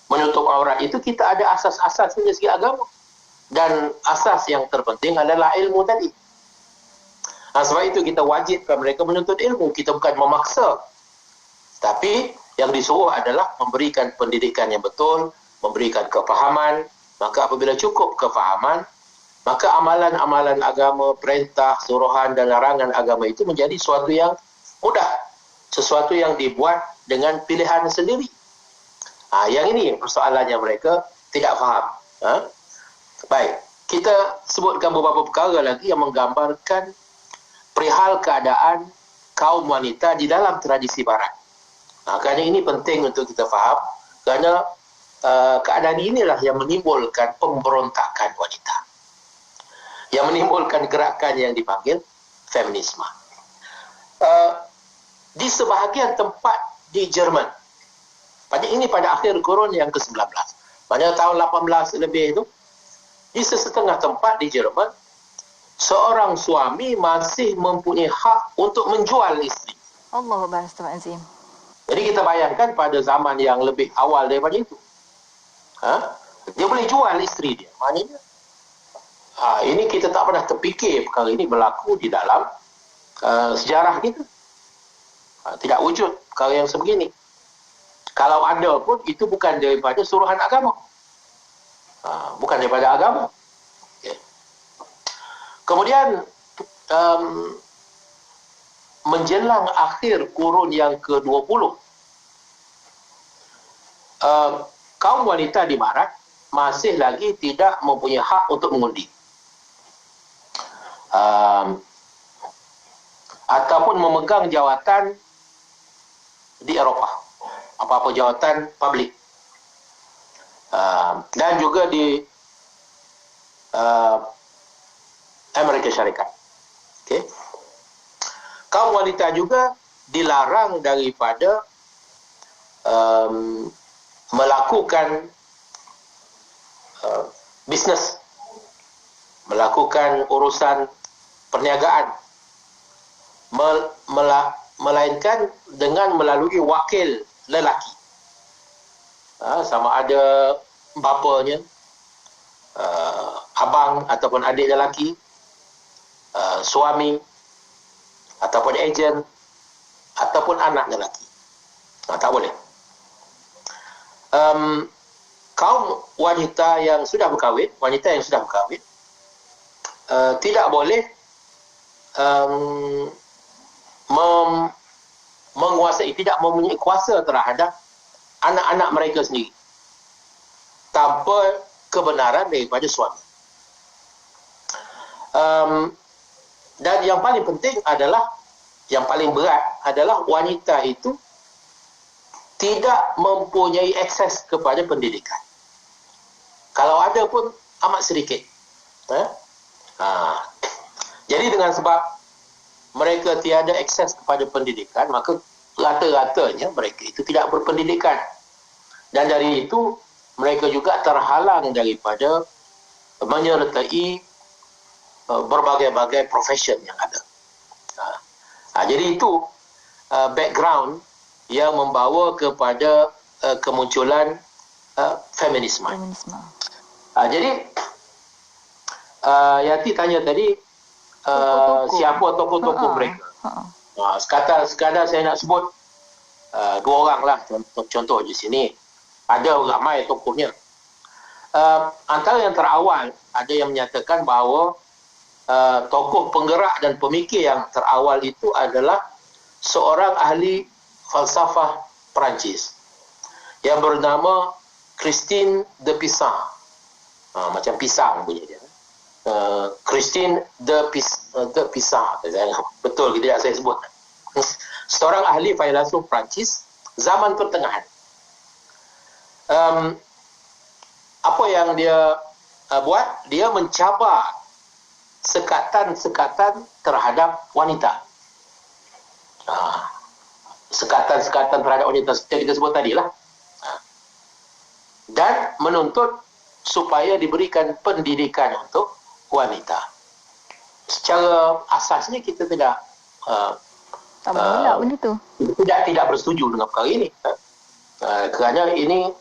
menutup aurat itu, kita ada asas-asas dari segi agama, dan asas yang terpenting adalah ilmu tadi. Sebab itu kita wajibkan mereka menuntut ilmu. Kita bukan memaksa, tapi yang disuruh adalah memberikan pendidikan yang betul, memberikan kefahaman. Maka apabila cukup kefahaman, maka amalan-amalan agama, perintah, suruhan dan larangan agama itu menjadi sesuatu yang mudah, sesuatu yang dibuat dengan pilihan sendiri. Yang ini persoalannya, mereka tidak faham. Baik, kita sebutkan beberapa perkara lagi yang menggambarkan perihal keadaan kaum wanita di dalam tradisi barat. Kerana ini penting untuk kita faham, kerana keadaan inilah yang menimbulkan pemberontakan wanita, yang menimbulkan gerakan yang dipanggil feminisme. Di sebahagian tempat di Jerman, pada akhir kurun yang ke-19, pada tahun 18 lebih itu, di sesetengah tempat di Jerman, seorang suami masih mempunyai hak untuk menjual isteri. Allahu Akbar, astagfirullahalazim. Jadi kita bayangkan pada zaman yang lebih awal daripada itu, dia boleh jual isteri dia. Maknanya ini kita tak pernah terfikir perkara ini berlaku di dalam sejarah kita. Tidak wujud perkara yang sebegini. Kalau ada pun, itu bukan daripada suruhan agama, bukan daripada agama. Okay. Kemudian menjelang akhir kurun yang ke-20, kaum wanita di barat masih lagi tidak mempunyai hak untuk mengundi, ataupun memegang jawatan di Eropah, apa-apa jawatan publik, dan juga di Amerika Syarikat. Okay. Kaum wanita juga dilarang daripada melakukan bisnes, melakukan urusan perniagaan, melainkan dengan melalui wakil lelaki, sama ada bapanya, abang ataupun adik lelaki, suami ataupun ejen ataupun anak lelaki. Tak boleh. Kaum wanita yang sudah berkahwin, tidak boleh menguasai, tidak mempunyai kuasa terhadap anak-anak mereka sendiri tanpa kebenaran daripada suami. Dan yang paling penting adalah, yang paling berat adalah wanita itu tidak mempunyai akses kepada pendidikan. Kalau ada pun amat sedikit. Jadi dengan sebab mereka tiada akses kepada pendidikan, maka rata-ratanya mereka itu tidak berpendidikan. Dan dari itu, mereka juga terhalang daripada menyertai berbagai-bagai profession yang ada. Jadi itu background yang membawa kepada kemunculan feminisme. Jadi Yati tanya tadi, siapa tokoh-tokoh mereka. Sekadar saya nak sebut dua orang lah contoh di sini. Ada ramai tokohnya. Antara yang terawal, ada yang menyatakan bahawa tokoh penggerak dan pemikir yang terawal itu adalah seorang ahli falsafah Perancis yang bernama Christine de Pizan. Macam pisang bunyi dia. Christine de Pizan. Betul tidak saya sebut. Seorang ahli filsuf Perancis zaman pertengahan. Apa yang dia buat? Dia mencabar sekatan-sekatan terhadap wanita. Sekatan-sekatan terhadap wanita seperti kita sebut tadi lah. Dan menuntut supaya diberikan pendidikan untuk wanita. Secara asasnya kita tidak Tak menolak benda tu. Tidak bersetuju dengan perkara ini. Kerana ini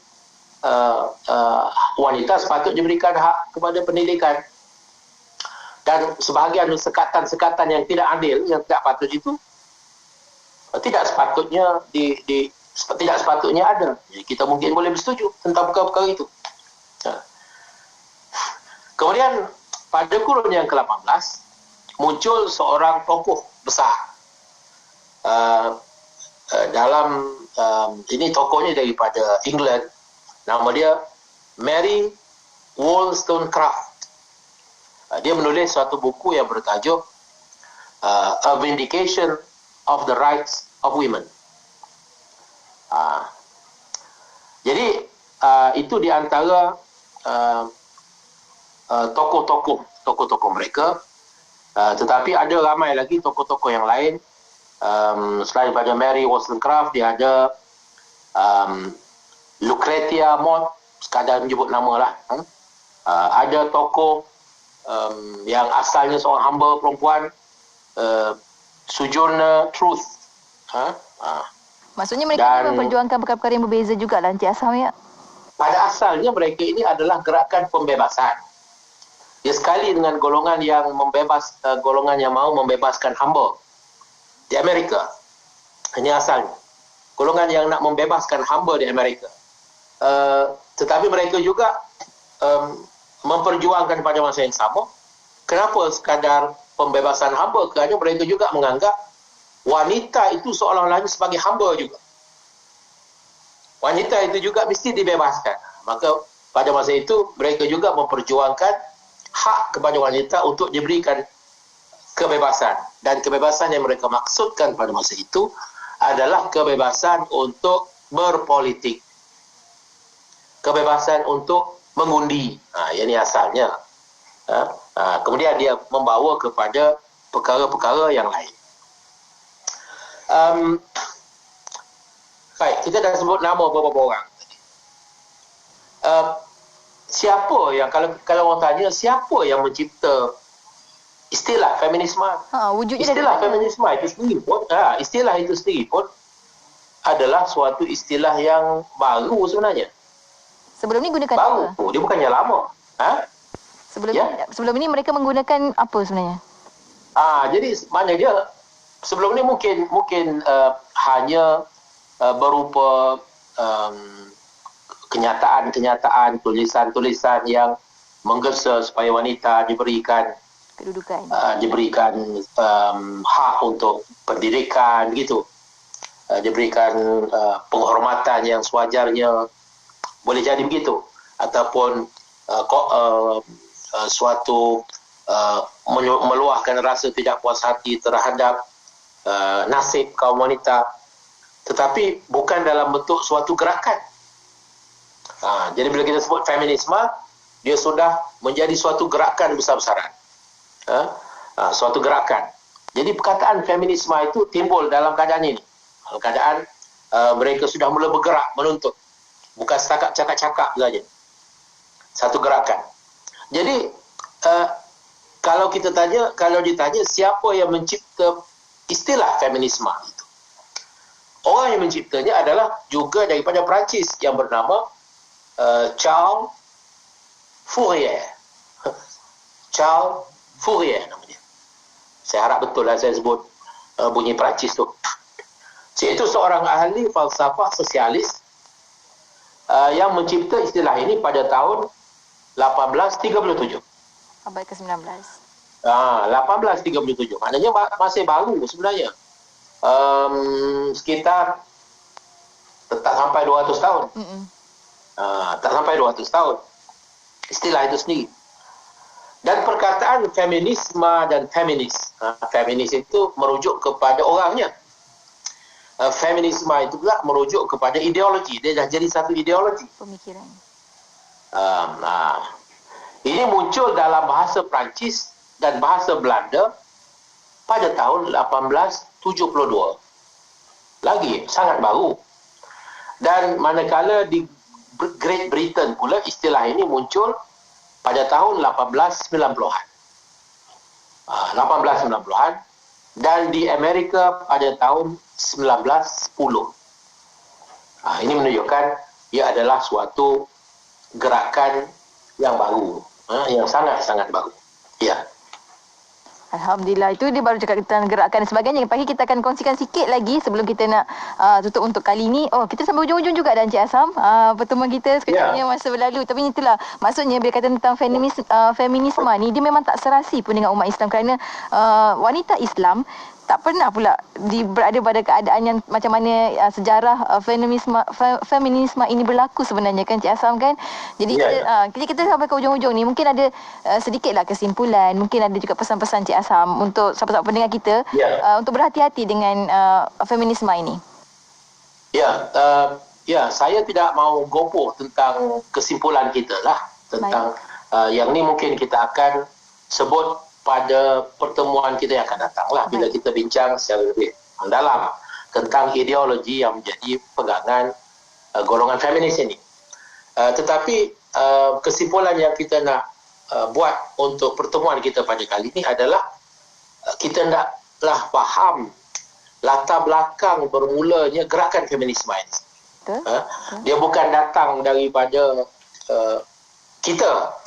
wanita sepatutnya diberikan hak kepada pendidikan. Dan sebahagian sekatan-sekatan yang tidak adil, yang tidak patut itu, tidak sepatutnya tidak sepatutnya ada. Jadi kita mungkin boleh bersetuju tentang perkara-perkara itu. Kemudian pada kurun yang ke-18 muncul seorang tokoh besar. Ini tokohnya daripada England. Nama dia Mary Wollstonecraft. Dia menulis suatu buku yang bertajuk A Vindication of the Rights of Women. Jadi itu di antara tokoh-tokoh mereka. Tetapi ada ramai lagi tokoh-tokoh yang lain. Selain pada Mary Wollstonecraft, dia ada Lucretia Mott, sekadar menyebut nama lah. Ada tokoh yang asalnya seorang hamba perempuan, Sojourner Truth. Maksudnya mereka memperjuangkan perkara-perkara yang berbeza juga lah Encik Asham ya? Pada asalnya mereka ini adalah gerakan pembebasan. Dia sekali dengan golongan yang golongan yang mahu membebaskan hamba di Amerika. Ini asalnya. Golongan yang nak membebaskan hamba di Amerika. Tetapi mereka juga memperjuangkan pada masa yang sama. Kenapa sekadar pembebasan hamba? Kerana mereka juga menganggap wanita itu seolah-olahnya sebagai hamba juga. Wanita itu juga mesti dibebaskan. Maka pada masa itu mereka juga memperjuangkan hak kepada wanita untuk diberikan kebebasan. Dan kebebasan yang mereka maksudkan pada masa itu adalah kebebasan untuk berpolitik. Kebebasan untuk mengundi. Ini asalnya. Kemudian dia membawa kepada perkara-perkara yang lain. Baik, kita dah sebut nama beberapa orang. Siapa yang, kalau orang tanya, siapa yang mencipta istilah feminisme? Istilah feminisme itu sendiri pun, istilah itu sendiri pun adalah suatu istilah yang baru sebenarnya. Sebelum ni gunakan baru, apa? Dia bukannya lama. Sebelum ni mereka menggunakan apa sebenarnya? Jadi maknanya dia sebelum ni mungkin hanya berupa kenyataan-kenyataan, tulisan-tulisan yang menggesa supaya wanita diberikan kedudukan, diberikan hak untuk pendidikan gitu, diberikan penghormatan yang sewajarnya, boleh jadi begitu, ataupun suatu meluahkan rasa tidak puas hati terhadap nasib kaum wanita, tetapi bukan dalam bentuk suatu gerakan. Jadi bila kita sebut feminisme, dia sudah menjadi suatu gerakan besar-besaran. Suatu gerakan. Jadi perkataan feminisme itu timbul dalam keadaan ini. Dalam keadaan mereka sudah mula bergerak, menuntut. Bukan setakat cakap-cakap saja. Satu gerakan. Jadi kalau ditanya siapa yang mencipta istilah feminisme itu, orang yang menciptanya adalah juga daripada Perancis yang bernama Charles Fourier. Charles Fourier namanya. Saya harap betul lah saya sebut bunyi Perancis tu. Iaitu seorang ahli falsafah sosialis yang mencipta istilah ini pada tahun 1837. Abad ke-19. 1837. Maknanya masih baru sebenarnya. Sekitar tak sampai 200 tahun. Tak sampai 200 tahun. Istilah itu sendiri. Dan perkataan feminisme dan feminis. Feminis itu merujuk kepada orangnya. Feminisme itu pula merujuk kepada ideologi. Dia dah jadi satu ideologi. Pemikiran. Ini muncul dalam bahasa Perancis dan bahasa Belanda pada tahun 1872. Lagi sangat baru. Dan manakala di Great Britain pula istilah ini muncul pada tahun 1890-an. 1890-an dan di Amerika pada tahun 1910. Ini menunjukkan ia adalah suatu gerakan yang baru, yang sangat-sangat baru. Ya. Alhamdulillah, itu dia baru cakap tentang gerakan dan sebagainya. Pagi kita akan kongsikan sikit lagi sebelum kita nak tutup untuk kali ini. Kita sampai hujung-hujung juga dan Encik Azham. Pertemuan kita sekejapnya masa berlalu. Tapi itulah maksudnya bila kata tentang feminisme ni, dia memang tak serasi pun dengan umat Islam kerana wanita Islam tak pernah pula berada pada keadaan yang macam mana sejarah feminisme ini berlaku sebenarnya, kan Cik Azham, kan? Jadi kita sampai ke hujung-hujung ni, mungkin ada sedikitlah kesimpulan, mungkin ada juga pesan-pesan Cik Azham untuk sahabat-sahabat pendengar kita untuk berhati-hati dengan feminisme ini. Saya tidak mau gopoh tentang kesimpulan kita lah tentang yang ni mungkin kita akan sebut pada pertemuan kita yang akan datang lah, bila kita bincang secara lebih mendalam tentang ideologi yang menjadi pegangan golongan feminis ini. Tetapi kesimpulan yang kita nak buat untuk pertemuan kita pada kali ini adalah kita naklah faham latar belakang bermulanya gerakan feminisme ini. Dia bukan datang daripada kita,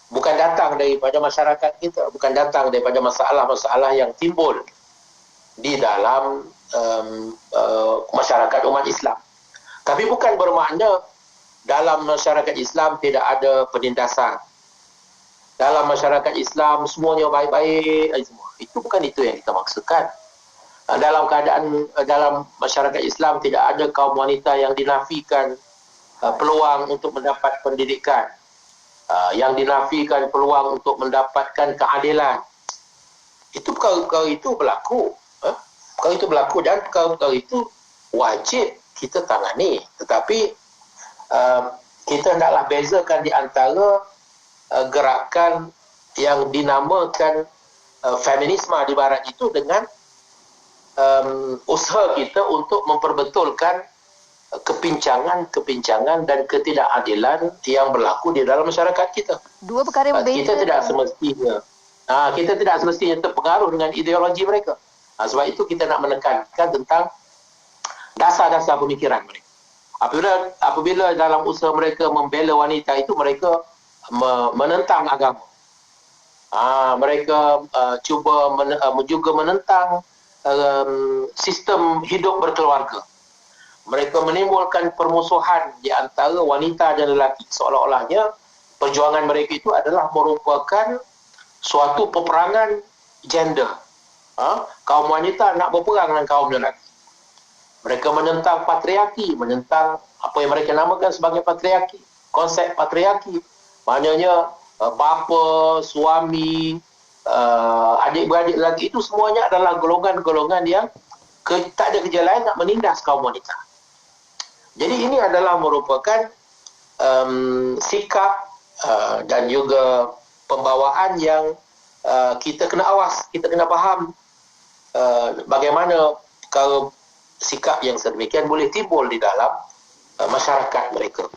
bukan datang daripada masyarakat kita, bukan datang daripada masalah-masalah yang timbul di dalam masyarakat umat Islam. Tapi bukan bermakna dalam masyarakat Islam tidak ada penindasan. Dalam masyarakat Islam semuanya baik-baik semua. Itu bukan itu yang kita maksudkan. Dalam masyarakat Islam tidak ada kaum wanita yang dinafikan peluang untuk mendapat pendidikan, yang dinafikan peluang untuk mendapatkan keadilan. Itu perkara-perkara itu berlaku. Perkara itu berlaku dan perkara-perkara itu wajib kita tangani. Tetapi kita hendaklah bezakan di antara gerakan yang dinamakan feminisme di barat itu dengan usaha kita untuk memperbetulkan kepincangan dan ketidakadilan yang berlaku di dalam masyarakat kita. Dua perkara yang berbeza. Kita tidak semestinya terpengaruh dengan ideologi mereka. Sebab itu kita nak menekankan tentang dasar-dasar pemikiran mereka. Apabila dalam usaha mereka membela wanita itu, mereka menentang agama. Mereka cuba juga menentang sistem hidup berkeluarga. Mereka menimbulkan permusuhan di antara wanita dan lelaki. Seolah-olahnya perjuangan mereka itu adalah merupakan suatu peperangan gender. Kaum wanita nak berperang dengan kaum lelaki. Mereka menentang patriarki, menentang apa yang mereka namakan sebagai patriarki. Konsep patriarki. Maknanya bapa, suami, adik-beradik lelaki itu semuanya adalah golongan-golongan yang tak ada kerja lain nak menindas kaum wanita. Jadi ini adalah merupakan sikap dan juga pembawaan yang kita kena awas, kita kena faham bagaimana kalau sikap yang sedemikian boleh timbul di dalam masyarakat mereka.